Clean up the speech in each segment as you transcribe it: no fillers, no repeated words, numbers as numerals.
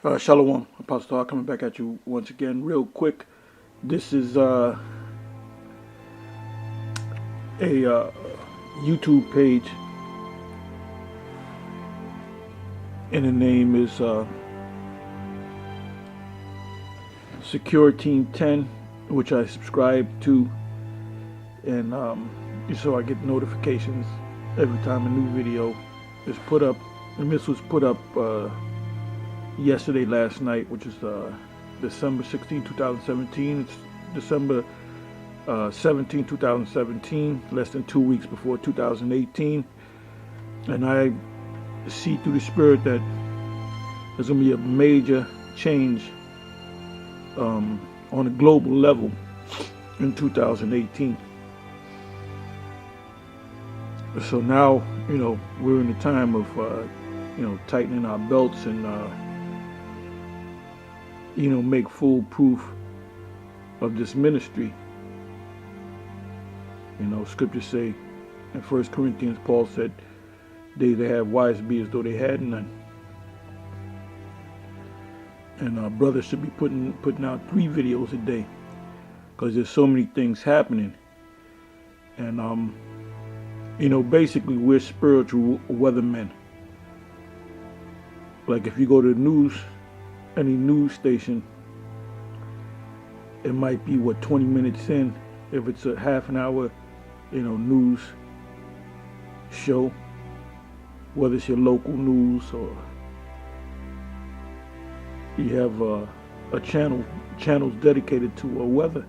Shalom, Apostle, coming back at you once again, real quick. This is a YouTube page, and the name is Secure Team 10, which I subscribe to, and so I get notifications every time a new video is put up. And this was put up last night, which is December 16, 2017. It's December 17, 2017, less than 2 weeks before 2018. And I see through the Spirit that there's going to be a major change on a global level in 2018. So now, we're in the time of, tightening our belts and make full proof of this ministry. Scriptures say in 1 Corinthians, Paul said, they that have wives be as though they had none. And our brothers should be putting out 3 videos a day, because there's so many things happening. And basically we're spiritual weathermen. Like if you go to the news, any news station, it might be 20 minutes in, if it's a half an hour news show, whether it's your local news or you have a channels dedicated to weather.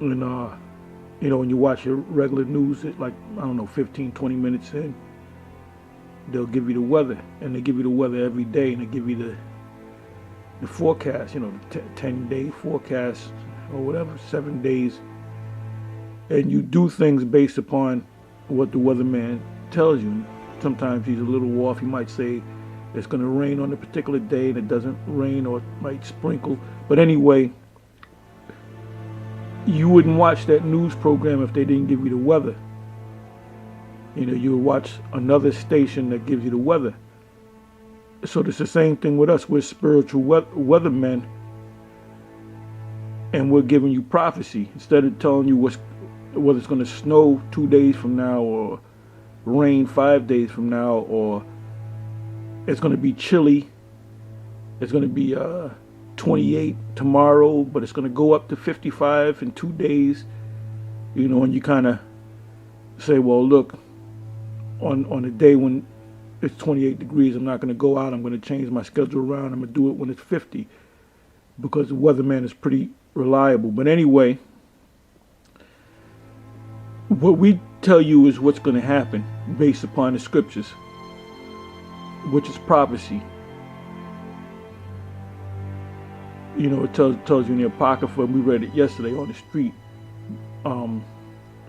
And when you watch your regular news, it 15-20 minutes in, they'll give you the weather, and they give you the weather every day, and they give you the forecast, the 10-day forecast or whatever, 7 days, and you do things based upon what the weatherman tells you. Sometimes he's a little off. He might say it's going to rain on a particular day, and it doesn't rain, or it might sprinkle. But anyway, you wouldn't watch that news program if they didn't give you the weather. You would watch another station that gives you the weather. So it's the same thing with us. We're spiritual weathermen, and we're giving you prophecy instead of telling you whether it's going to snow 2 days from now, or rain 5 days from now, or it's going to be chilly. It's going to be 28 tomorrow, but it's going to go up to 55 in 2 days. And you kind of say, well, look, on a day when it's 28 degrees, I'm not going to go out. I'm going to change my schedule around. I'm going to do it when it's 50, because the weatherman is pretty reliable. But anyway, what we tell you is what's going to happen based upon the scriptures, which is prophecy. It tells you in the Apocrypha, we read it yesterday on the street,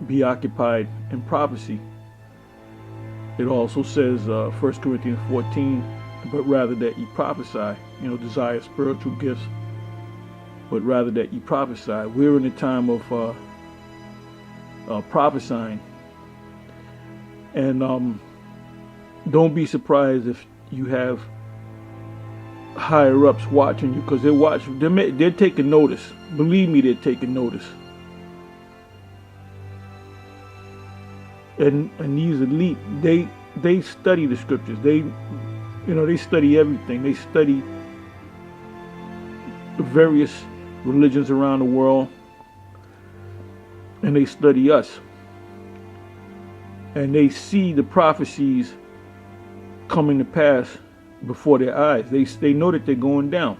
be occupied in prophecy. It also says, 1 Corinthians 14, but rather that ye prophesy, desire spiritual gifts, but rather that ye prophesy. We're in the time of prophesying. And don't be surprised if you have higher ups watching you, because they're taking notice. Believe me, they're taking notice. And these elite, they study the scriptures. They study everything. They study various religions around the world, and they study us. And they see the prophecies coming to pass before their eyes. They know that they're going down.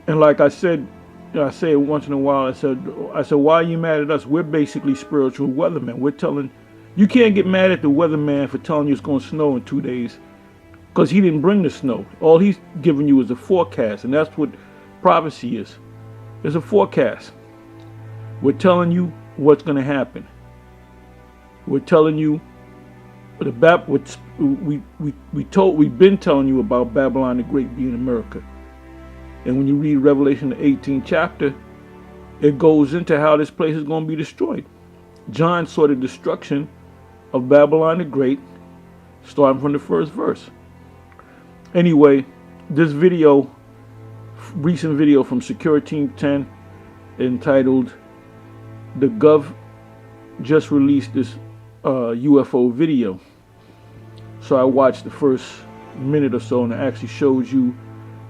And like I said, I say it once in a while. I said, why are you mad at us? We're basically spiritual weathermen. We're telling you, can't get mad at the weatherman for telling you it's going to snow in 2 days, because he didn't bring the snow. All he's giving you is a forecast, and that's what prophecy is. It's a forecast. We're telling you what's going to happen. We're telling you we've been telling you about Babylon the Great being America. And when you read Revelation the 18th chapter, it goes into how this place is going to be destroyed. John saw the destruction of Babylon the Great starting from the first verse. Anyway, this video, recent video from Secure Team 10, entitled "The Gov just released this UFO video." So I watched the first minute or so, and it actually shows you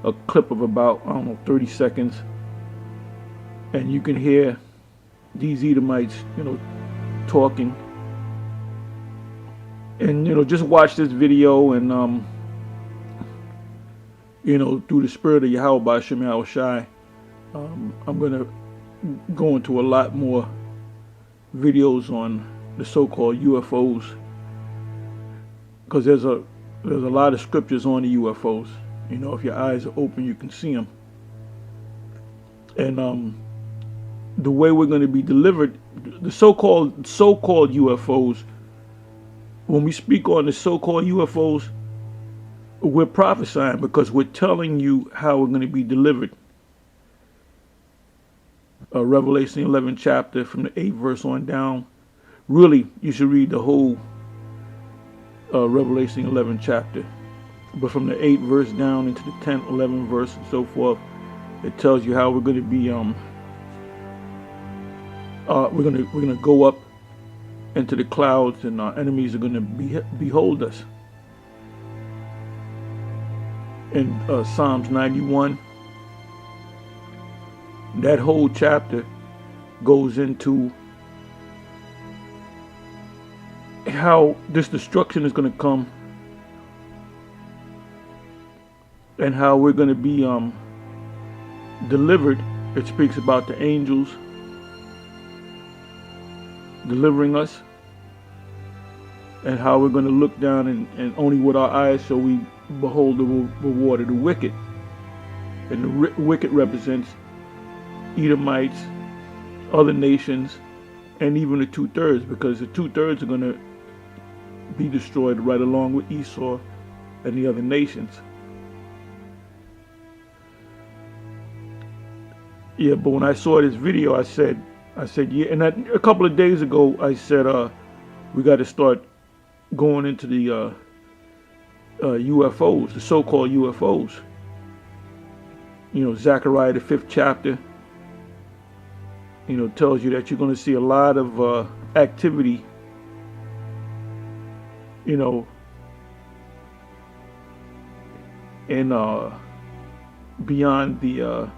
a clip of about, I don't know, 30 seconds, and you can hear these Edomites, talking. And just watch this video, and through the spirit of Yahweh B'Shem Yahushai, I'm gonna go into a lot more videos on the so-called UFOs, because there's a lot of scriptures on the UFOs. If your eyes are open, you can see them. And the way we're going to be delivered, the so-called UFOs, when we speak on the so-called UFOs, we're prophesying, because we're telling you how we're going to be delivered. Revelation 11 chapter, from the 8th verse on down. Really, you should read the whole Revelation 11 chapter. But from the 8th verse down into the 10th, 11th verse, and so forth, it tells you how we're going to be. We're going to go up into the clouds, and our enemies are going to behold us. In Psalms 91, that whole chapter goes into how this destruction is going to come, and how we're going to be delivered. It speaks about the angels delivering us, and how we're going to look down, and only with our eyes shall we behold the reward of the wicked. And the wicked represents Edomites, other nations, and even the 2/3, because the 2/3 are going to be destroyed right along with Esau and the other nations. Yeah, but when I saw this video, I said, yeah. And a couple of days ago, I said, we got to start going into the UFOs, the so-called UFOs. Zechariah, the 5th chapter, tells you that you're going to see a lot of activity, and beyond the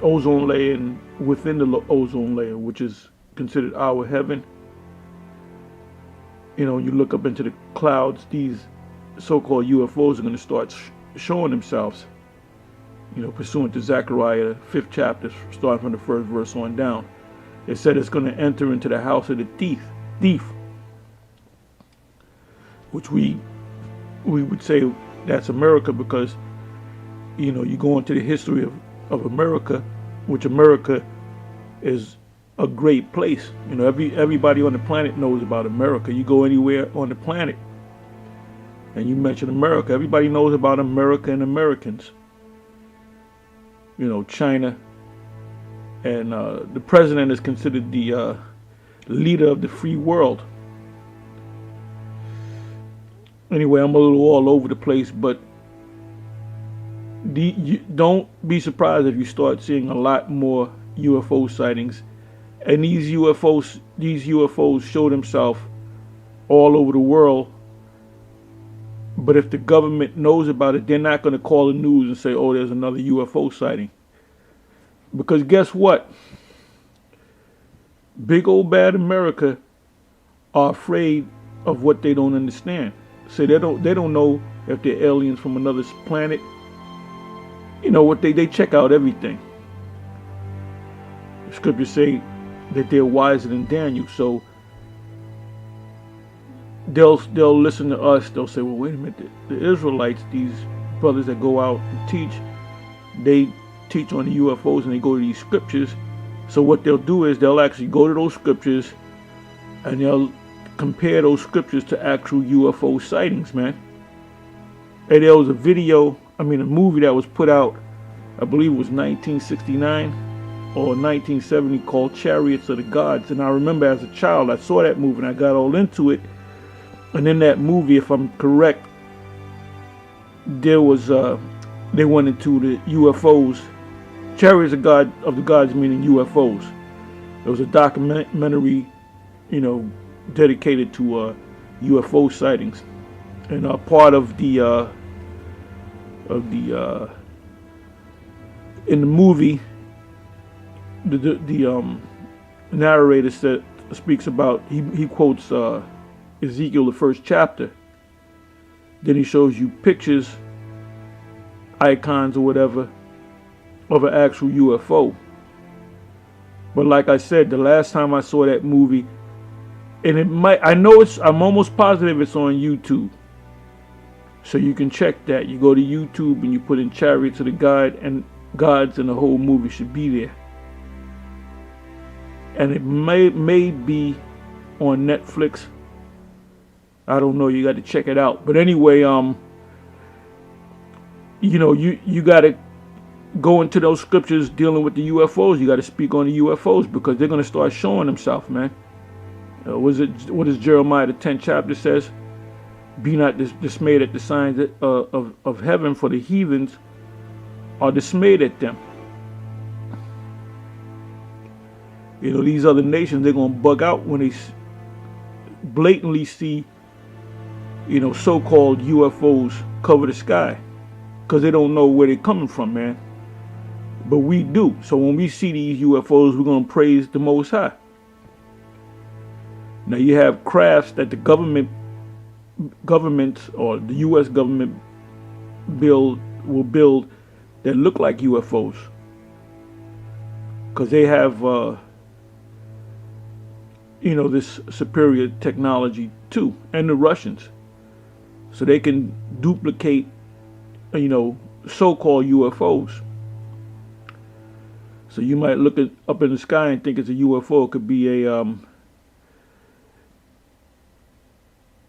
ozone layer, and within the ozone layer, which is considered our heaven. You look up into the clouds, these so-called UFOs are going to start showing themselves, pursuant to Zechariah 5th chapter, starting from the 1st verse on down. It said it's going to enter into the house of the thief, which we would say that's America, because you go into the history of America, which America is a great place. Everybody on the planet knows about America. You go anywhere on the planet and you mention America, everybody knows about America and Americans. China, and the president is considered the leader of the free world. Anyway, I'm a little all over the place, but don't be surprised if you start seeing a lot more UFO sightings. And these UFOs show themselves all over the world. But if the government knows about it, they're not going to call the news and say, oh, there's another UFO sighting. Because guess what? Big old bad America are afraid of what they don't understand. So they don't know if they're aliens from another planet. What they check out everything. The scriptures say that they're wiser than Daniel, so they'll listen to us. They'll say, well, wait a minute, the Israelites, these brothers that go out and teach, they teach on the UFOs and they go to these scriptures. So what they'll do is they'll actually go to those scriptures and they'll compare those scriptures to actual UFO sightings, man. And there was a movie that was put out, I believe it was 1969, or 1970 called Chariots of the Gods. And I remember as a child, I saw that movie and I got all into it. And in that movie, if I'm correct, there was they went into the UFOs. Chariots of the Gods meaning UFOs. There was a documentary, dedicated to UFO sightings, and part of the in the movie, the narrator speaks about, he quotes Ezekiel, the first chapter. Then he shows you pictures, icons or whatever, of an actual UFO. But like I said, the last time I saw that movie, and I'm almost positive it's on YouTube. So you can check that. You go to YouTube and you put in Chariots of the Gods, and the whole movie should be there. And it may be on Netflix. I don't know, you got to check it out. But anyway, you got to go into those scriptures dealing with the UFOs. You got to speak on the UFOs, because they're going to start showing themselves, man. What does Jeremiah the 10th chapter says? Be not dismayed at the signs of heaven, for the heathens are dismayed at them. These other nations, they're going to bug out when they blatantly see, so-called UFOs cover the sky, because they don't know where they're coming from, man. But we do. So when we see these UFOs, we're going to praise the Most High. Now you have crafts that the government or the U.S. government will build that look like UFOs, because they have this superior technology too, and the Russians, so they can duplicate so-called UFOs. So you might look up in the sky and think it's a UFO. It could be a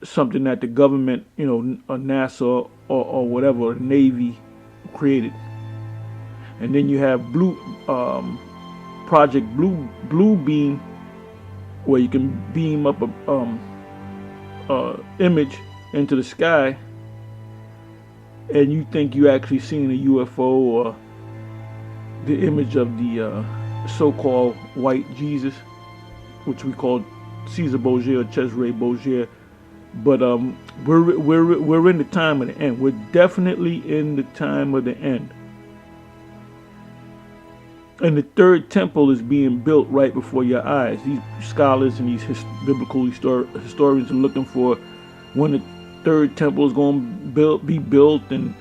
something that the government, a NASA or whatever, or Navy created. And then you have Project Blue Beam, where you can beam up a image into the sky, and you think you actually seen a UFO or the image of the so-called white Jesus, which we call Caesar Borgia or Cesare Borgia. But we're in the time of the end. We're definitely in the time of the end. And the third temple is being built right before your eyes. These scholars and these biblical historians are looking for when the third temple is going to be built, and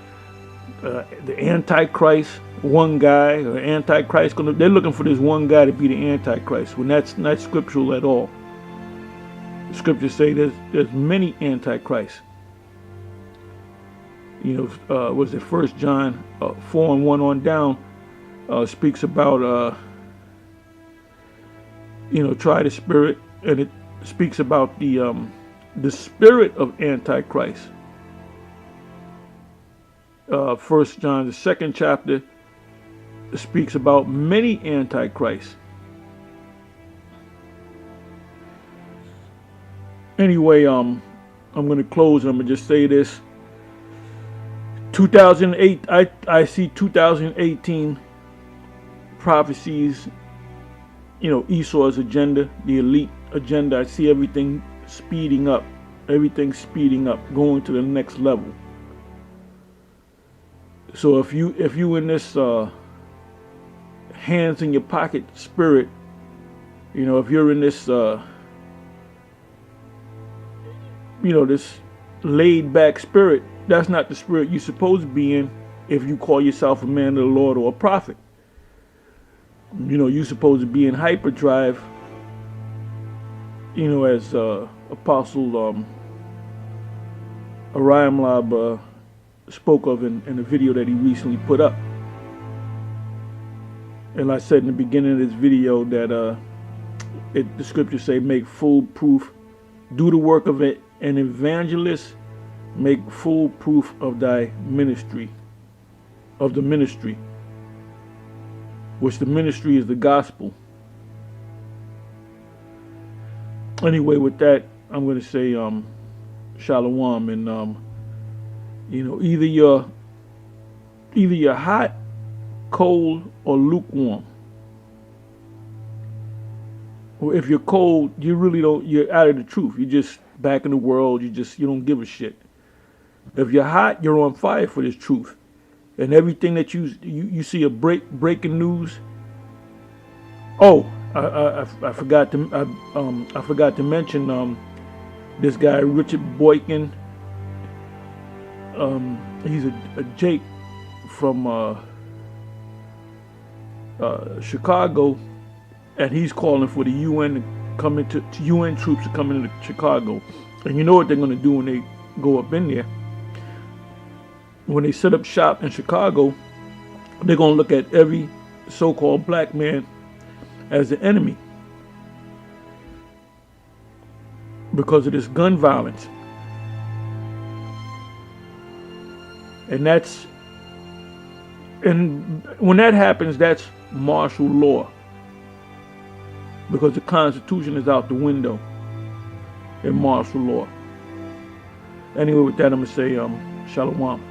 the Antichrist, one guy, or Antichrist, they're looking for this one guy to be the Antichrist, when that's not scriptural at all. The scriptures say there's many Antichrists. Was it 1 John 4:1 on down? Speaks about try the spirit, and it speaks about the spirit of Antichrist. 1 John the 2nd chapter speaks about many Antichrists. Anyway, I'm going to close, and I'm going to just say this. 2008, I see 2018 prophecies, Esau's agenda, the elite agenda. I see everything speeding up, going to the next level. So if you in this hands in your pocket spirit, if you're in this this laid back spirit, that's not the spirit you're supposed to be in if you call yourself a man of the Lord or a prophet. You're supposed to be in hyperdrive, as Apostle Ariam Lab spoke of in a video that he recently put up. And I said in the beginning of this video that the scriptures say, make full proof, do the work of an evangelist, make full proof of thy ministry, of the ministry. which the ministry is the gospel. Anyway, with that, I'm going to say shalom, and either you're hot, cold, or lukewarm. Or if you're cold, you're out of the truth. You're just back in the world. You don't give a shit. If you're hot, you're on fire for this truth. And everything that you see a breaking news. Oh, I forgot to mention this guy Richard Boykin. He's a Jake from Chicago, and he's calling for the UN to come into UN troops to come into Chicago. And you know what they're going to do when they go up in there? When they set up shop in Chicago, they're going to look at every so-called black man as the enemy because of this gun violence. And when that happens, that's martial law, because the Constitution is out the window in martial law. Anyway, with that, I'm going to say shalom.